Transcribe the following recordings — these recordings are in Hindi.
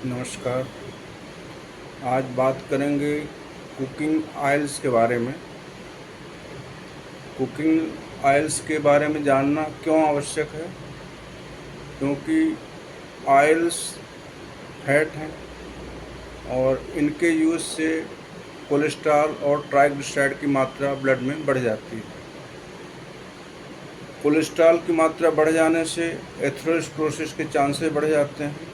नमस्कार। आज बात करेंगे कुकिंग ऑयल्स के बारे में। कुकिंग ऑयल्स के बारे में जानना क्यों आवश्यक है? क्योंकि ऑयल्स फैट हैं और इनके यूज़ से कोलेस्ट्रॉल और ट्राइग्लिसराइड की मात्रा ब्लड में बढ़ जाती है। कोलेस्ट्रॉल की मात्रा बढ़ जाने से एथेरोस्क्लेरोसिस के चांसेस बढ़ जाते हैं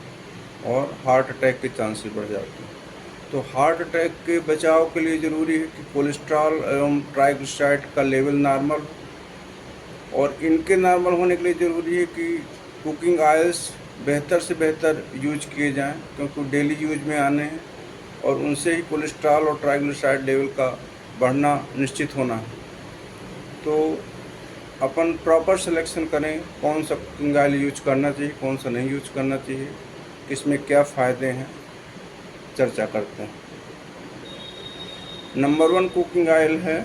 और हार्ट अटैक के चांसेस बढ़ जाते हैं। तो हार्ट अटैक के बचाव के लिए ज़रूरी है कि कोलेस्ट्रॉल एवं ट्राइग्लिसराइड का लेवल नॉर्मल हो, और इनके नॉर्मल होने के लिए ज़रूरी है कि कुकिंग ऑयल्स बेहतर से बेहतर यूज किए जाएं, क्योंकि डेली यूज में आने हैं और उनसे ही कोलेस्ट्रॉल और ट्राइग्लिसराइड लेवल का बढ़ना निश्चित होना है। तो अपन प्रॉपर सिलेक्शन करें कौन सा कुकिंग ऑयल यूज करना चाहिए, कौन सा नहीं यूज करना चाहिए, इसमें क्या फ़ायदे हैं, चर्चा करते हैं। नंबर 1 कुकिंग ऑयल है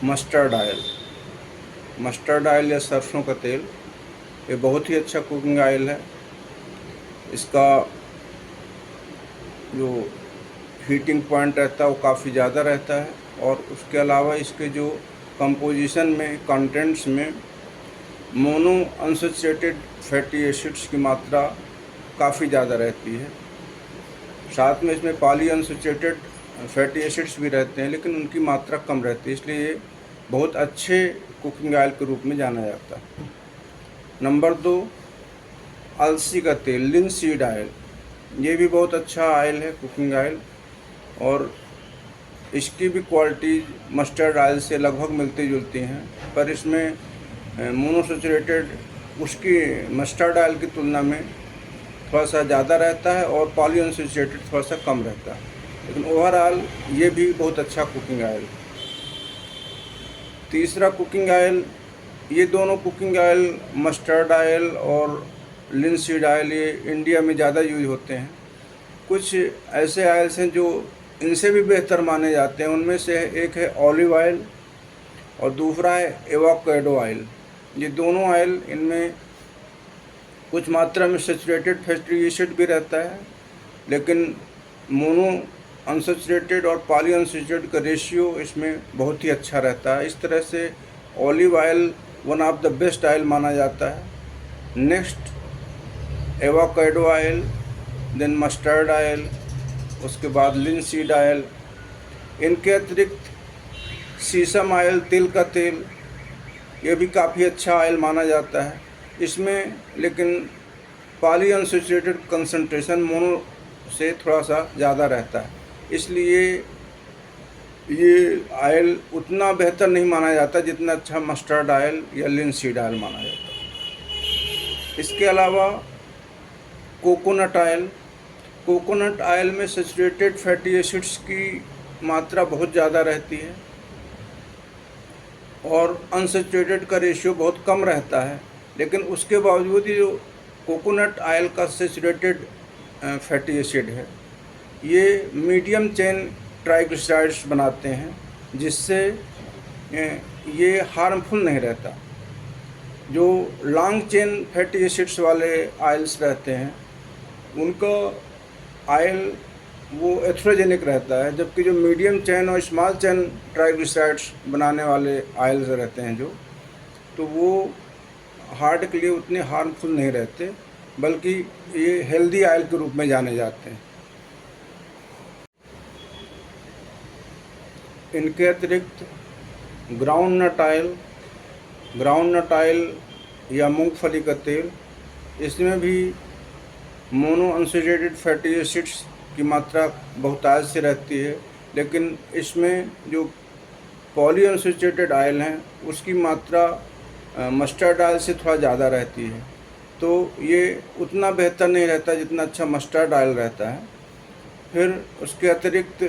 मस्टर्ड ऑयल। मस्टर्ड ऑयल या सरसों का तेल, ये बहुत ही अच्छा कुकिंग ऑयल है। इसका जो हीटिंग पॉइंट रहता है वो काफ़ी ज़्यादा रहता है, और उसके अलावा इसके जो कंपोजिशन में, कंटेंट्स में मोनो अनसैचुरेटेड फैटी एसिड्स की मात्रा काफ़ी ज़्यादा रहती है। साथ में इसमें पॉली अनसैचुरेटेड फैटी एसिड्स भी रहते हैं, लेकिन उनकी मात्रा कम रहती है, इसलिए ये बहुत अच्छे कुकिंग ऑयल के रूप में जाना जाता है। नंबर 2 अलसी का तेल, लिनसीड ऑयल। ये भी बहुत अच्छा ऑयल है, कुकिंग ऑयल, और इसकी भी क्वालिटी मस्टर्ड ऑयल से लगभग मिलती जुलती हैं, पर इसमें मोनोसैचुरेटेड उसकी मस्टर्ड ऑयल की तुलना में थोड़ा सा ज़्यादा रहता है और पॉली अनसैचुरेटेड थोड़ा सा कम रहता है, लेकिन ओवरऑल ये भी बहुत अच्छा कुकिंग ऑयल। तीसरा कुकिंग ऑयल, ये दोनों कुकिंग ऑयल मस्टर्ड ऑयल और लिनसीड ऑयल ये इंडिया में ज़्यादा यूज होते हैं। कुछ ऐसे ऑयल्स हैं जो इनसे भी बेहतर माने जाते हैं, उनमें से एक है ऑलिव ऑयल और दूसरा है एवोकाडो ऑयल। ये दोनों ऑयल, इनमें कुछ मात्रा में सैचुरेटेड फैटी एसिड भी रहता है, लेकिन मोनो अनसैचुरेटेड और पॉली अनसैचुरेटेड का रेशियो इसमें बहुत ही अच्छा रहता है। इस तरह से olive oil one of the best oil माना जाता है। Next avocado oil, then mustard oil, उसके बाद लिनसीड ऑयल। इनके अतिरिक्त सीसम ऑयल, तिल का तेल, ये भी काफ़ी अच्छा ऑयल माना जाता है। इसमें लेकिन पॉली अनसैचुरेटेड कंसंट्रेशन मोनो से थोड़ा सा ज़्यादा रहता है, इसलिए ये ऑयल उतना बेहतर नहीं माना जाता जितना अच्छा मस्टर्ड ऑयल या लिनसीड ऑयल माना जाता है। इसके अलावा कोकोनट ऑयल। कोकोनट ऑयल में सैचुरेटेड फैटी एसिड्स की मात्रा बहुत ज़्यादा रहती है और अनसैचुरेटेड का रेशियो बहुत कम रहता है, लेकिन उसके बावजूद ये जो कोकोनट ऑयल का सैचुरेटेड फैटी एसिड है, ये मीडियम चेन ट्राइग्लिसराइड्स बनाते हैं, जिससे ये हार्मफुल नहीं रहता। जो लॉन्ग चेन फैटी एसिड्स वाले ऑयल्स रहते हैं, उनका ऑयल वो एथ्रोजेनिक रहता है, जबकि जो मीडियम चेन और स्मॉल चेन ट्राइग्लिसराइड्स बनाने वाले ऑयल्स रहते हैं जो, तो वो हार्ट के लिए उतने हार्मफुल नहीं रहते, बल्कि ये हेल्दी ऑयल के रूप में जाने जाते हैं। इनके अतिरिक्त ग्राउंडनट ऑयल या मूंगफली का तेल, इसमें भी मोनो अनसैचुरेटेड फैटी एसिड्स की मात्रा बहुतायत से रहती है, लेकिन इसमें जो पॉली अनसैचुरेटेड ऑयल हैं उसकी मात्रा मस्टर्ड ऑयल से थोड़ा ज़्यादा रहती है, तो ये उतना बेहतर नहीं रहता जितना अच्छा मस्टर्ड ऑयल रहता है। फिर उसके अतिरिक्त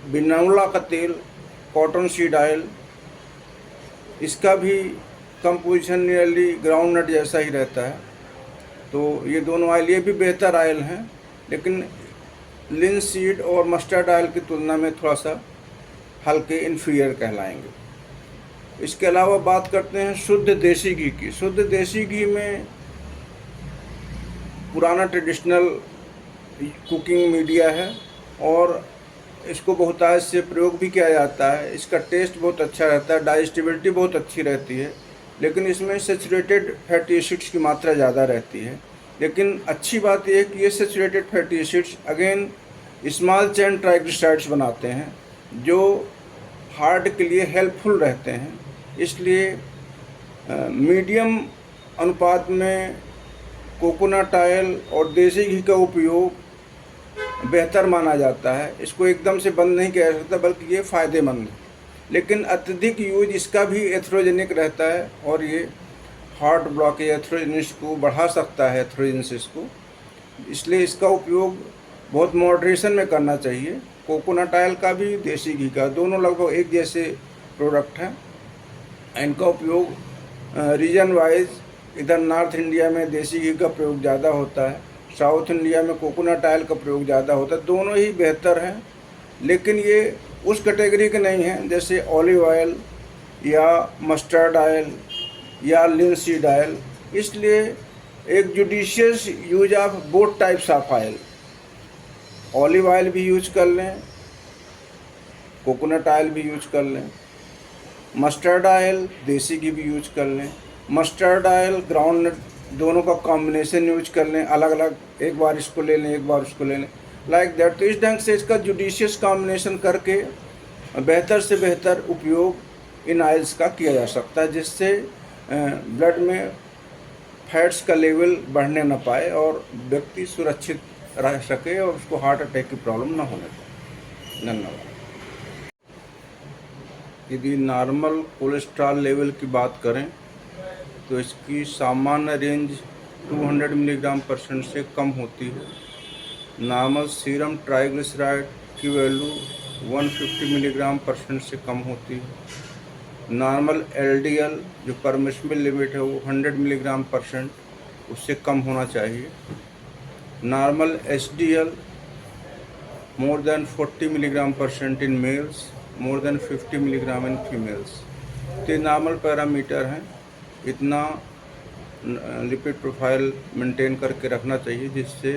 बिनौला का तेल, कॉटन सीड ऑयल, इसका भी कंपोजिशन नियरली ग्राउंडनट जैसा ही रहता है। तो ये दोनों ऑयल, ये भी बेहतर ऑयल हैं, लेकिन लिनसीड और मस्टर्ड ऑयल की तुलना में थोड़ा सा हल्के इन्फीरियर कहलाएंगे। इसके अलावा बात करते हैं शुद्ध देसी घी की। शुद्ध देसी घी में पुराना ट्रेडिशनल कुकिंग मीडिया है और इसको बहुतायत से प्रयोग भी किया जाता है। इसका टेस्ट बहुत अच्छा रहता है, डाइजेस्टिबिलिटी बहुत अच्छी रहती है, लेकिन इसमें सैचुरेटेड फैटी एसिड्स की मात्रा ज़्यादा रहती है। लेकिन अच्छी बात यह है कि ये saturated fatty acids again small chain triglycerides बनाते हैं जो हार्ट के लिए हेल्पफुल रहते हैं। इसलिए मीडियम अनुपात में कोकोनट ऑयल और देसी घी का उपयोग बेहतर माना जाता है। इसको एकदम से बंद नहीं किया जा सकता, बल्कि ये फ़ायदेमंद है। लेकिन अत्यधिक यूज इसका भी एथ्रोजेनिक रहता है और ये हार्ट ब्लॉकेज एथ्रोजेनिस को बढ़ा सकता है, एथ्रोजेनेसिस को। इसलिए इसका उपयोग बहुत मॉडरेशन में करना चाहिए। कोकोनट ऑयल का भी, देसी घी का, दोनों लगभग एक जैसे प्रोडक्ट हैं। इनका उपयोग रीजन वाइज इधर नॉर्थ इंडिया में देसी घी का प्रयोग ज़्यादा होता है, साउथ इंडिया में कोकोनट ऑयल का प्रयोग ज़्यादा होता है। दोनों ही बेहतर हैं, लेकिन ये उस कैटेगरी के नहीं हैं जैसे ऑलिव ऑयल या मस्टर्ड ऑयल या लिनसीड ऑयल। इसलिए एक judicious use of both types of oil, olive oil भी यूज कर लें, कोकोनट ऑयल भी यूज कर लें, मस्टर्ड ऑयल देसी घी भी यूज कर लें, मस्टर्ड ऑयल ग्राउंडनट, दोनों का कॉम्बिनेशन यूज कर लें, अलग अलग, एक बार इसको ले लें, एक बार उसको ले लें, लाइक दैट। तो इस ढंग से इसका जुडिशियस कॉम्बिनेशन करके बेहतर से बेहतर उपयोग इन ऑयल्स का किया जा सकता है, जिससे ब्लड में फैट्स का लेवल बढ़ने न पाए और व्यक्ति सुरक्षित रह सके और उसको हार्ट अटैक की प्रॉब्लम न होने पाए। धन्यवाद। यदि नॉर्मल कोलेस्ट्रॉल लेवल की बात करें तो इसकी सामान्य रेंज 200 मिलीग्राम% से कम होती है। नॉर्मल सीरम ट्राइग्लिसराइड की वैल्यू 150 मिलीग्राम% से कम होती है। नॉर्मल एलडीएल जो परमिसिबल लिमिट है वो 100 मिलीग्राम%, उससे कम होना चाहिए। Normal HDL more than 40 milligram% in males, more than 50 milligram in females. तो नॉर्मल पैरामीटर हैं, इतना लिपिड प्रोफाइल मेंटेन करके रखना चाहिए जिससे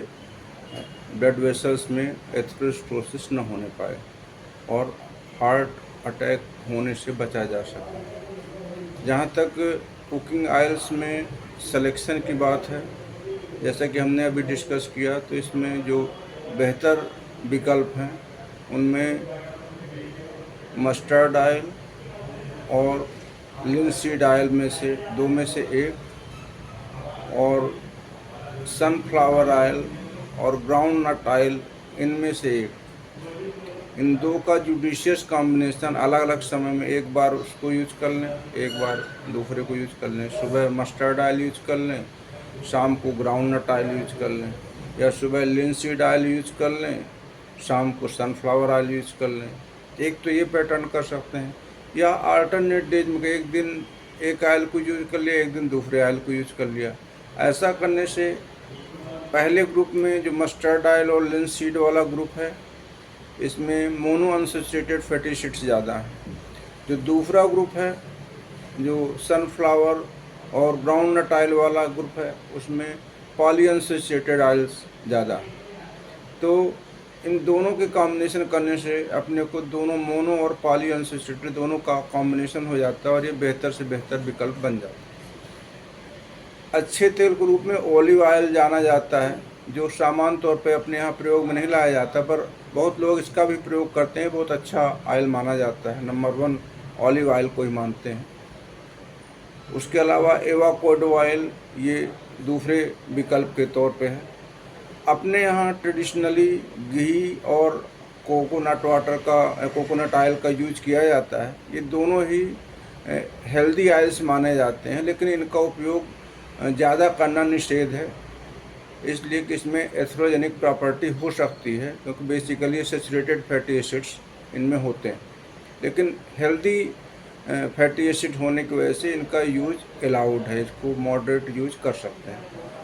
ब्लड वेसल्स में एथेरोस्क्लेरोसिस न होने पाए और हार्ट अटैक होने से बचा जा सके। जहाँ तक कुकिंग ऑयल्स में सिलेक्शन की बात है, जैसा कि हमने अभी डिस्कस किया, तो इसमें जो बेहतर विकल्प हैं उनमें मस्टर्ड ऑयल और लिनसीड ऑयल में से दो में से एक, और सनफ्लावर ऑयल और ग्राउंड नट ऑयल इनमें से एक। इन दो का जुडिशियस कॉम्बिनेशन अलग अलग समय में, एक बार उसको यूज कर लें, एक बार दूसरे को यूज कर लें। सुबह मस्टर्ड ऑयल यूज कर लें, शाम को ग्राउंड नट ऑयल यूज कर लें, या सुबह लिनसीड ऑयल यूज कर लें, शाम को सनफ्लावर ऑयल यूज कर लें। एक तो ये पैटर्न कर सकते हैं, या अल्टरनेट डेज में एक दिन एक ऑयल को यूज कर लिया, एक दिन दूसरे ऑयल को यूज कर लिया। ऐसा करने से पहले ग्रुप में जो मस्टर्ड ऑयल और लिनसीड वाला ग्रुप है, इसमें मोनो अनसैचुरेटेड फैटी एसिड्स ज़्यादा हैं। जो दूसरा ग्रुप है जो सनफ्लावर और ग्राउंड नट ऑयल वाला ग्रुप है, उसमें पॉली अनसैचुरेटेड ऑयल्स ज़्यादा। तो इन दोनों के कॉम्बिनेशन करने से अपने को दोनों मोनो और पॉली अनसैचुरेटेड दोनों का कॉम्बिनेशन हो जाता है और ये बेहतर से बेहतर विकल्प बन जाता है। अच्छे तेल के रूप में ऑलिव ऑयल जाना जाता है, जो सामान्य तौर पे अपने यहाँ प्रयोग में नहीं लाया जाता, पर बहुत लोग इसका भी प्रयोग करते हैं। बहुत अच्छा ऑयल माना जाता है, नंबर 1 ऑलिव ऑयल को ही मानते हैं। उसके अलावा एवोकाडो ऑयल ये दूसरे विकल्प के तौर पे है। अपने यहाँ ट्रेडिशनली घी और कोकोनट ऑयल का यूज किया जाता है। ये दोनों ही हेल्दी ऑयल्स माने जाते हैं, लेकिन इनका उपयोग ज़्यादा करना निषेध है, इसलिए कि इसमें एथ्रोजेनिक प्रॉपर्टी हो सकती है, क्योंकि बेसिकली सैचुरेटेड फैटी एसिड्स इनमें होते हैं। लेकिन हेल्दी फैटी एसिड होने की वजह से इनका यूज अलाउड है, इसको मॉडरेट यूज कर सकते हैं।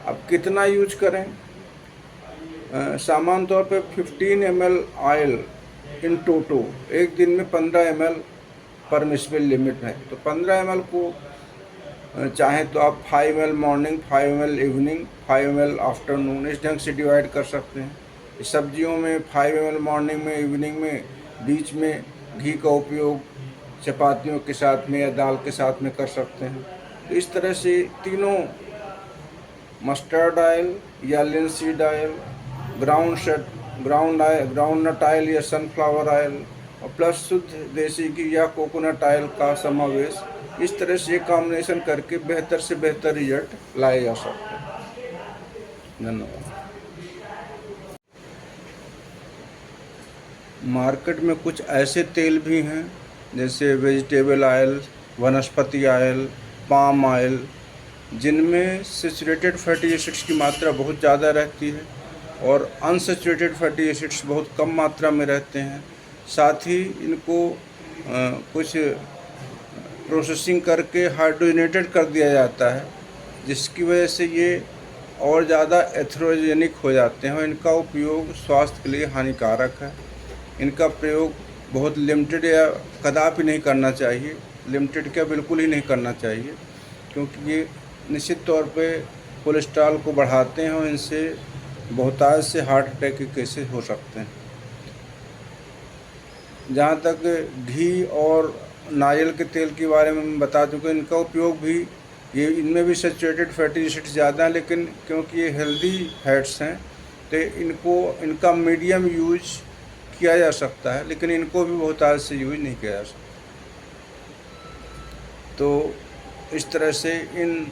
अब कितना यूज करें? सामान्य तौर पे 15 ml ऑयल इन टोटो, एक दिन में 15 ml परमिसिबल लिमिट है। तो 15 ml को चाहें तो आप 5 ml morning, 5 ml evening, 5 ml afternoon, इस ढंग से डिवाइड कर सकते हैं। सब्जियों में 5 ml मॉर्निंग में, इवनिंग में, बीच में घी का उपयोग चपातियों के साथ में या दाल के साथ में कर सकते हैं। तो इस तरह से तीनों मस्टर्ड ऑयल या लिनसीड ऑयल, ग्राउंडनट ऑयल या सनफ्लावर ऑयल और प्लस शुद्ध देसी घी या कोकोनट ऑयल का समावेश, इस तरह से कॉम्बिनेशन करके बेहतर से बेहतर रिजल्ट लाए जा सकते हैं। धन्यवाद। मार्केट में कुछ ऐसे तेल भी हैं जैसे वेजिटेबल ऑयल, वनस्पति ऑयल, पाम ऑयल, जिनमें सैचुरेटेड फैटी एसिड्स की मात्रा बहुत ज़्यादा रहती है और अनसैचुरेटेड फैटी एसिड्स बहुत कम मात्रा में रहते हैं। साथ ही इनको कुछ प्रोसेसिंग करके हाइड्रोजनेटेड कर दिया जाता है, जिसकी वजह से ये और ज़्यादा एथेरोजेनिक हो जाते हैं और इनका उपयोग स्वास्थ्य के लिए हानिकारक है। इनका प्रयोग बहुत लिमिटेड या कदापि नहीं करना चाहिए, लिमिटेड क्या बिल्कुल ही नहीं करना चाहिए, क्योंकि ये निश्चित तौर पे कोलेस्ट्रॉल को बढ़ाते हैं और इनसे बहुतायत से हार्ट अटैक के केसेस हो सकते हैं। जहाँ तक घी और नारियल के तेल के बारे में मैं बता चुका, इनका उपयोग भी ये इनमें भी सैचुरेटेड फैटी एसिड्स ज़्यादा हैं, लेकिन क्योंकि ये हेल्दी फैट्स हैं तो इनका मीडियम यूज किया जा सकता है, लेकिन इनको भी बहुतायत से यूज नहीं किया जा सकता। तो इस तरह से इन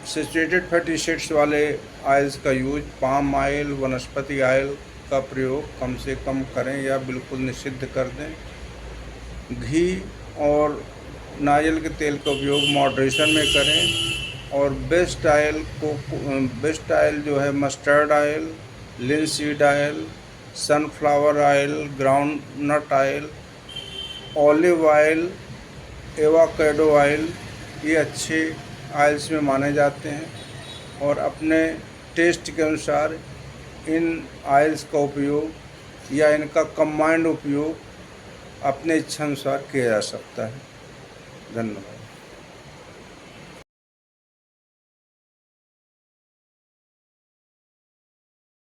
सैचुरेटेड फैटी एसिड्स वाले ऑयल्स का यूज, पाम ऑयल, वनस्पति ऑयल का प्रयोग कम से कम करें या बिल्कुल निषिद्ध कर दें। घी और नारियल के तेल का उपयोग मॉडरेशन में करें और बेस्ट ऑयल जो है mustard oil, linseed oil, sunflower oil, groundnut oil, olive oil, avocado oil, ये अच्छे ऑयल्स में माने जाते हैं और अपने टेस्ट के अनुसार इन ऑयल्स का उपयोग या इनका कंबाइंड उपयोग अपने इच्छा अनुसार किया जा सकता है। धन्यवाद।